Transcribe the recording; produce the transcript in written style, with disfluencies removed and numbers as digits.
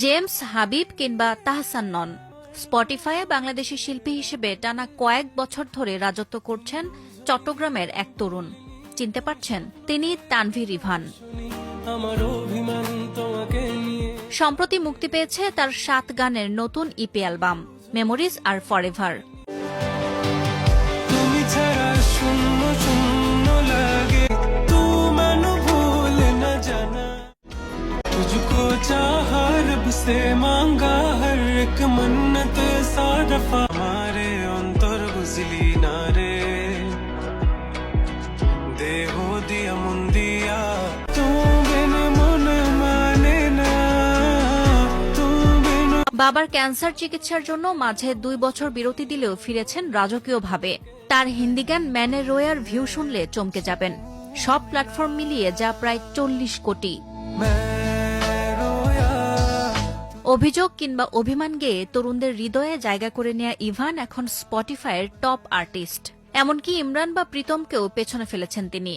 James, Habib কিংবা তাহসান নন, স্পটিফাইয়ে বাংলাদেশি শিল্পী হিসেবে টানা কয়েক বছর ধরে রাজত্ব করছেন চট্টগ্রামের এক তরুণ। চিনতে পারছেন? তিনি তানভীর ইভান। সম্প্রতি মুক্তি পেয়েছে তার ৭ গানের নতুন ইপি অ্যালবাম মেমোরিজ আর ফরএভার। से मांगा हर एक मन्नत सादफा हमारे अंतर गुजली नारे देहो दिया मुंदिया तू बिन मन माने ना तू बिन। বাবার ক্যান্সার চিকিৎসার জন্য মাঝে ২ বছর বিরতি দিলেও ফিরেছেন রাজকীয়ভাবে। তার হিন্দি গান ম্যানে রোয়ার ভিউ শুনলে চমকে যাবেন। সব প্ল্যাটফর্ম মিলিয়ে যা প্রায় ৪০ কোটি। অভিযোগ কিংবা অভিমান গেয়ে তরুণদের হৃদয়ে জায়গা করে নেয়া ইভান এখন স্পটিফাইয়ের টপ আর্টিস্ট। এমনকি ইমরান বা প্রীতমকেও পেছনে ফেলেছেন তিনি।